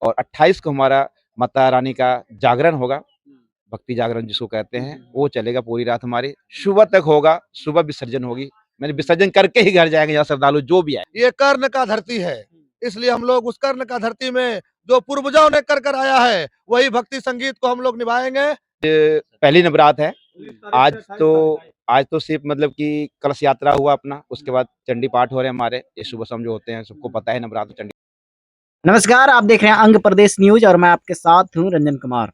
और 28 को हमारा माता रानी का जागरण होगा, भक्ति जागरण जिसको कहते हैं, वो चलेगा पूरी रात हमारी, सुबह तक होगा, सुबह विसर्जन होगी। मैंने विसर्जन करके ही घर जाएंगे यहाँ श्रद्धालु जो भी आए। ये कर्ण का धरती है, इसलिए हम लोग उस कर्ण का धरती में जो पूर्वजों ने कर कर आया है वही भक्ति संगीत को हम लोग निभाएंगे। पहली नवरात है आज तो सिर्फ मतलब कि कलश यात्रा हुआ अपना, उसके बाद चंडी पाठ हो रहे हैं हमारे, ये सुबह शाम जो होते हैं, सबको पता है नवरात्र चंडी। नमस्कार, आप देख रहे हैं अंग प्रदेश न्यूज और मैं आपके साथ हूं रंजन कुमार।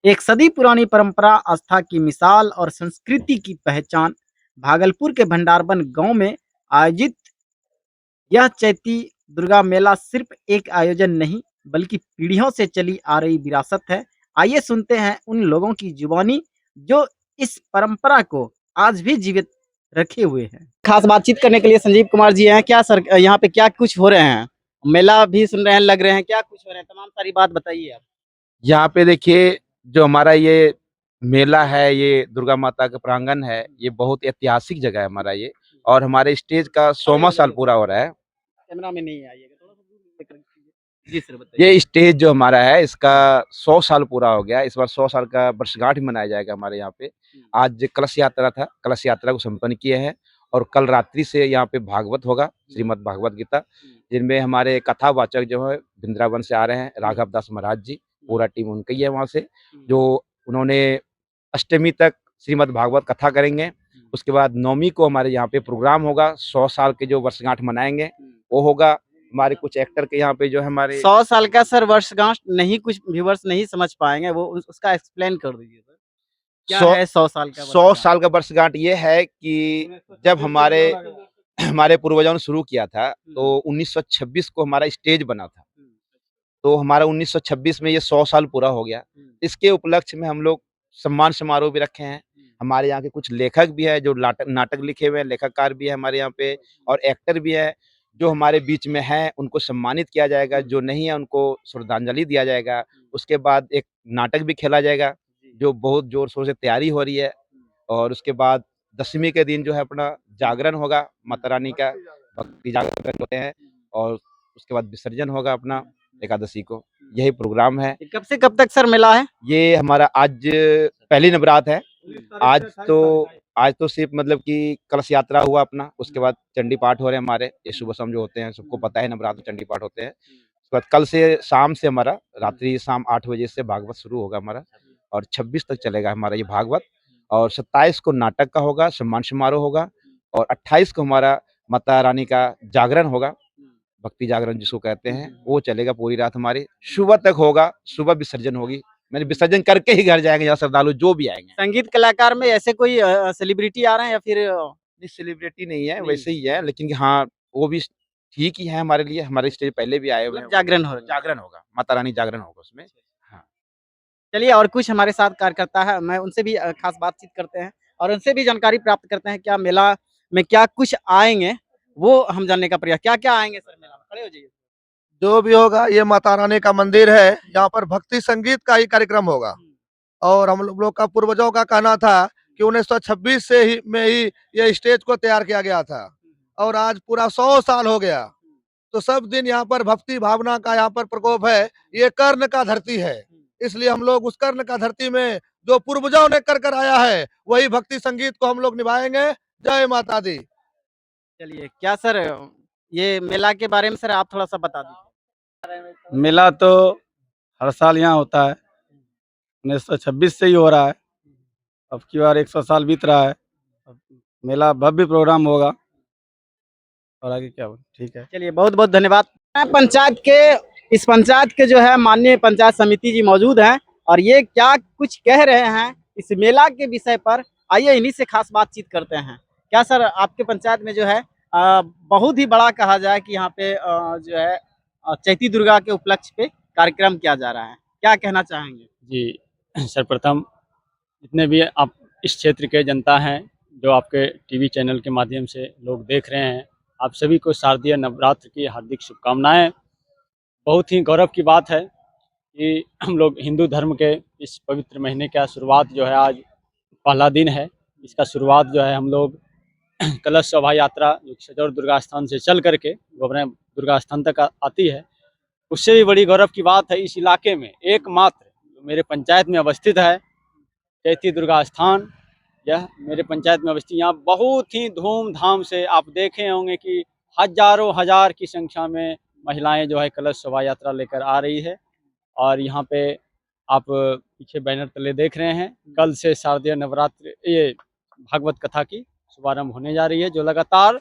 एक सदी पुरानी परंपरा, आस्था की मिसाल और संस्कृति की पहचान, भागलपुर के भंडारबन गांव में आयोजित यह चैती दुर्गा मेला सिर्फ एक आयोजन नहीं बल्कि पीढ़ियों से चली आ रही विरासत है। आइए सुनते हैं उन लोगों की जुबानी जो इस परंपरा को आज भी जीवित रखे हुए हैं। खास बातचीत करने के लिए संजीव कुमार जी हैं। क्या सर, यहाँ पे क्या कुछ हो रहे हैं? मेला भी सुन रहे हैं, लग रहे हैं, क्या कुछ हो रहे हैं? तमाम सारी बात बताइए आप। यहाँ पे देखिए, जो हमारा ये मेला है, ये दुर्गा माता का प्रांगण है, ये बहुत ऐतिहासिक जगह है हमारा ये, और हमारे स्टेज का 100वां साल पूरा हो रहा है। कैमरा में नहीं आइएगा, थोड़ा सा दूर लेकर कीजिए। जी सर, बताइए। ये स्टेज जो हमारा है इसका 100 साल पूरा हो गया, इस बार 100 साल का वर्षगांठ मनाया जाएगा हमारे यहाँ पे। आज कलश यात्रा था, कलश यात्रा को संपन्न किए हैं और कल रात्रि से यहाँ पे भागवत होगा, श्रीमद् भागवत गीता, जिनमें हमारे कथावाचक जो है वृंदावन से आ रहे हैं, राघव दास महाराज जी, पूरा टीम उनकी है वहाँ से, जो उन्होंने अष्टमी तक श्रीमद् भागवत कथा करेंगे। उसके बाद नवमी को हमारे यहाँ पे प्रोग्राम होगा, 100 साल के जो वर्षगांठ मनाएंगे वो होगा। हमारे कुछ एक्टर के यहाँ पे जो है हमारे 100 साल का सर वर्षगांठ नहीं, कुछ व्यूअर्स नहीं समझ पाएंगे, वो उसका एक्सप्लेन कर दीजिए सर। क्या 100 है 100 साल का 100 साल का वर्षगांठ ये है कि जब हमारे हमारे पूर्वजों ने शुरू किया था तो 1926 को हमारा स्टेज बना था, तो हमारा 1926 में ये 100 साल पूरा हो गया। इसके उपलक्ष्य में हम लोग सम्मान समारोह भी रखे हैं। हमारे यहाँ के कुछ लेखक भी है जो नाटक लिखे हुए हैं, लेखककार भी है हमारे यहाँ पे, और एक्टर भी है जो हमारे बीच में हैं, उनको सम्मानित किया जाएगा, जो नहीं है उनको श्रद्धांजलि दिया जाएगा। उसके बाद एक नाटक भी खेला जाएगा जो बहुत जोर शोर से तैयारी हो रही है, और उसके बाद दशमी के दिन जो है अपना जागरण होगा, माता रानी का भक्ति जागरण होते हैं, और उसके बाद विसर्जन होगा अपना एकादशी को। यही प्रोग्राम है। कब से कब तक सर मेला है? ये हमारा आज पहली नवरात है। आज तो सिर्फ मतलब कि कलश यात्रा हुआ अपना, उसके बाद चंडी पाठ हो रहे हैं हमारे, ये सुबह शाम जो होते हैं, सबको पता है नवरात्र चंडी पाठ होते हैं। उसके बाद कल से शाम से हमारा रात्रि शाम 8 बजे से भागवत शुरू होगा हमारा, और 26 तक चलेगा हमारा ये भागवत, और 27 को नाटक का होगा, सम्मान समारोह होगा, और 28 को हमारा माता रानी का जागरण होगा, भक्ति जागरण जिसको कहते हैं, वो चलेगा पूरी रात हमारी, सुबह तक होगा, सुबह विसर्जन होगी। मैंने विसर्जन करके ही घर जाएंगे यहाँ श्रद्धालु जो भी आएंगे। संगीत कलाकार में ऐसे कोई सेलिब्रिटी आ रहे हैं या फिर सेलिब्रिटी नहीं है, वैसे ही है, लेकिन हाँ वो भी ठीक ही है हमारे लिए। हमारे स्टेज पहले भी आए हुए हैं। जागरण हो जागरण होगा, माता रानी जागरण होगा उसमें। हाँ, चलिए, और कुछ हमारे साथ कार्यकर्ता है, मैं उनसे भी खास बातचीत करते हैं और उनसे भी जानकारी प्राप्त करते हैं क्या मेला में क्या कुछ आएंगे, वो हम जानने का प्रयास। क्या क्या आएंगे सर मेला में? खड़े हो जाइए। जो भी होगा, ये माता रानी का मंदिर है, यहाँ पर भक्ति संगीत का ही कार्यक्रम होगा। और हम लोग का पूर्वजों का कहना था कि 1926 से ही में ही ये स्टेज को तैयार किया गया था, और आज पूरा 100 साल हो गया। तो सब दिन यहाँ पर भक्ति भावना का यहाँ पर प्रकोप है। ये कर्ण का धरती है, इसलिए हम लोग उस कर्ण का धरती में जो पूर्वजों ने कर कर आया है वही भक्ति संगीत को हम लोग निभाएंगे। जय माता दी। चलिए, क्या सर ये मेला के बारे में सर आप थोड़ा सा बता दीजिए। मेला तो हर साल यहाँ होता है, 1926 से ही हो रहा है, अब की बार 100 साल बीत रहा है। अब मेला भव्य प्रोग्राम होगा, और आगे क्या हो, ठीक है। चलिए, बहुत बहुत धन्यवाद। इस पंचायत के जो है माननीय पंचायत समिति जी मौजूद हैं और ये क्या कुछ कह रहे हैं इस मेला के विषय पर। आइए इन्हीं से खास बातचीत करते हैं। क्या सर आपके पंचायत में जो है बहुत ही बड़ा कहा जाए कि यहाँ पे जो है चैती दुर्गा के उपलक्ष्य पे कार्यक्रम किया जा रहा है, क्या कहना चाहेंगे? जी सर्वप्रथम जितने भी आप इस क्षेत्र के जनता हैं जो आपके टीवी चैनल के माध्यम से लोग देख रहे हैं, आप सभी को शारदीय नवरात्र की हार्दिक शुभकामनाएं। बहुत ही गौरव की बात है कि हम लोग हिंदू धर्म के इस पवित्र महीने का शुरुआत जो है, आज पहला दिन है, इसका शुरुआत जो है हम लोग कलश शोभा यात्रा जो सजौर दुर्गा स्थान से चल करके गोबरा दुर्गा स्थान तक आती है, उससे भी बड़ी गौरव की बात है, इस इलाके में एकमात्र जो मेरे पंचायत में अवस्थित है चैती दुर्गा स्थान, यह मेरे पंचायत में अवस्थित। यहाँ बहुत ही धूमधाम से आप देखे होंगे कि हजारों हजार की संख्या में महिलाएं जो है कलश शोभा यात्रा लेकर आ रही है। और यहाँ पे आप पीछे बैनर तले देख रहे हैं, कल से शारदीय नवरात्र ये भागवत कथा की शुभारंभ होने जा रही है, जो लगातार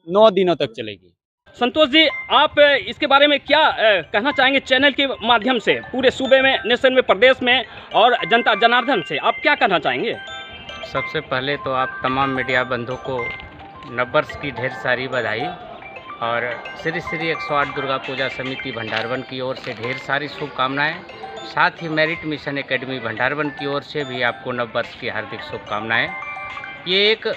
9 दिनों तक चलेगी। संतोष जी, आप इसके बारे में क्या कहना चाहेंगे चैनल के माध्यम से पूरे सूबे में, नेशन में, प्रदेश में और जनता जनार्दन से आप क्या कहना चाहेंगे? सबसे पहले तो आप तमाम मीडिया बंधुओं को नववर्ष की ढेर सारी बधाई और श्री श्री 108 दुर्गा पूजा समिति भंडारवन की ओर से ढेर सारी शुभकामनाएं। साथ ही मेरिट मिशन एकेडमी भंडारवन की ओर से भी आपको नववर्ष की हार्दिक शुभकामनाएं। ये एक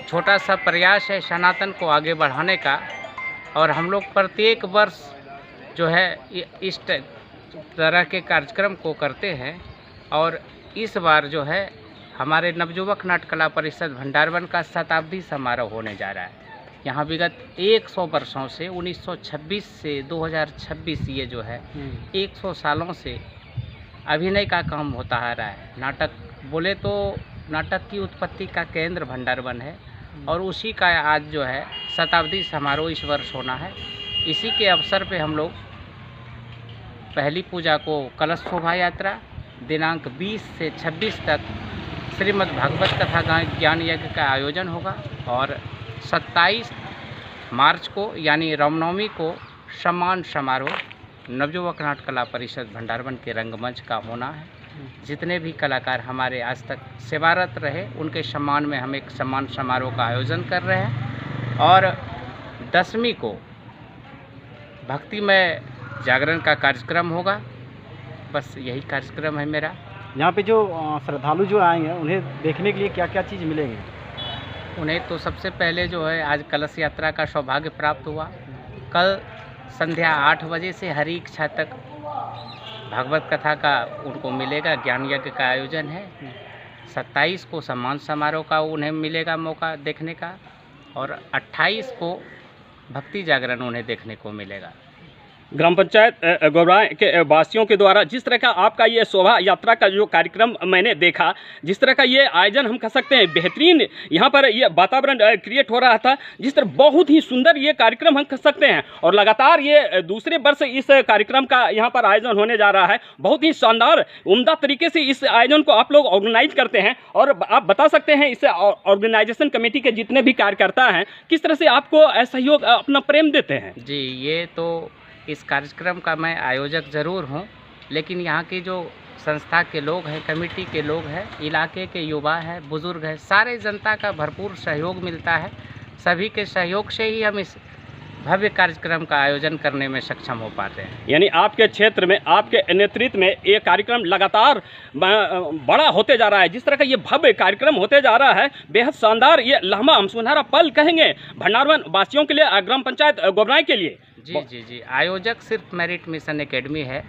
छोटा सा प्रयास है सनातन को आगे बढ़ाने का, और हम लोग प्रत्येक वर्ष जो है इस तरह के कार्यक्रम को करते हैं। और इस बार जो है हमारे नवयुवक नाट्य कला परिषद भंडारवन का शताब्दी समारोह होने जा रहा है। यहाँ विगत 100 वर्षों से 1926 से 2026 ये जो है 100 सालों से अभिनय का काम होता आ रहा है। नाटक बोले तो नाटक की उत्पत्ति का केंद्र भंडारवन है, और उसी का आज जो है शताब्दी समारोह इस वर्ष होना है। इसी के अवसर पे हम लोग पहली पूजा को कलश शोभा यात्रा, दिनांक 20 से 26 तक श्रीमद् भागवत कथा ज्ञान यज्ञ का आयोजन होगा, और 27 मार्च को यानी रामनवमी को सम्मान समारोह नवयुवक नाट्य कला परिषद भंडारवन के रंगमंच का होना है। जितने भी कलाकार हमारे आज तक सेवारत रहे उनके सम्मान में हम एक सम्मान समारोह का आयोजन कर रहे हैं। और 10वीं को भक्तिमय जागरण का कार्यक्रम होगा। बस यही कार्यक्रम है मेरा। यहाँ पे जो श्रद्धालु जो आएंगे उन्हें देखने के लिए क्या क्या चीज़ मिलेंगे? उन्हें तो सबसे पहले जो है आज कलश यात्रा का सौभाग्य प्राप्त हुआ। कल संध्या 8 बजे से हरी इच्छा तक भागवत कथा का उनको मिलेगा, ज्ञान यज्ञ का आयोजन है। 27 को सम्मान समारोह का उन्हें मिलेगा मौका देखने का, और 28 को भक्ति जागरण उन्हें देखने को मिलेगा। ग्राम पंचायत गोबराय के वासियों के द्वारा जिस तरह का आपका ये शोभा यात्रा का जो कार्यक्रम मैंने देखा, जिस तरह का ये आयोजन हम कह सकते हैं बेहतरीन यहाँ पर ये वातावरण क्रिएट हो रहा था, जिस तरह बहुत ही सुंदर ये कार्यक्रम हम कह सकते हैं। और लगातार ये दूसरे वर्ष इस कार्यक्रम का यहाँ पर आयोजन होने जा रहा है। बहुत ही शानदार उम्दा तरीके से इस आयोजन को आप लोग ऑर्गेनाइज करते हैं, और आप बता सकते हैं इस ऑर्गेनाइजेशन कमेटी के जितने भी कार्यकर्ता हैं किस तरह से आपको सहयोग अपना प्रेम देते हैं? जी, ये तो इस कार्यक्रम का मैं आयोजक ज़रूर हूँ, लेकिन यहाँ की जो संस्था के लोग हैं, कमेटी के लोग हैं, इलाके के युवा हैं, बुज़ुर्ग हैं, सारे जनता का भरपूर सहयोग मिलता है। सभी के सहयोग से ही हम इस भव्य कार्यक्रम का आयोजन करने में सक्षम हो पाते हैं। यानी आपके क्षेत्र में, आपके नेतृत्व में ये कार्यक्रम लगातार बड़ा होते जा रहा है। जिस तरह का ये भव्य कार्यक्रम होते जा रहा है, बेहद शानदार ये लम्हा सुनहरा पल कहेंगे भंडारवन वासियों के लिए, ग्राम पंचायत गोबराय के लिए। जी, आयोजक सिर्फ मेरिट मिशन एकेडमी है,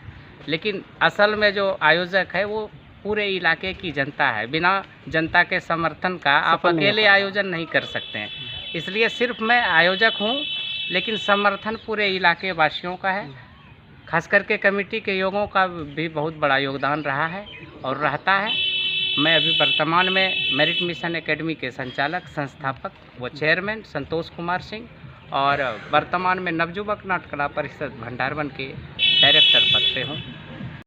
लेकिन असल में जो आयोजक है वो पूरे इलाके की जनता है। बिना जनता के समर्थन का आप अकेले आयोजन नहीं कर सकते हैं। इसलिए सिर्फ मैं आयोजक हूँ, लेकिन समर्थन पूरे इलाके वासियों का है। खास करके कमेटी के लोगों का भी बहुत बड़ा योगदान रहा है और रहता है। मैं अभी वर्तमान में मेरिट मिशन एकेडमी के संचालक, संस्थापक व चेयरमैन संतोष कुमार सिंह, और वर्तमान में नवयुवक नाट्य कला परिषद भंडारवन के डायरेक्टर पद पे हूँ।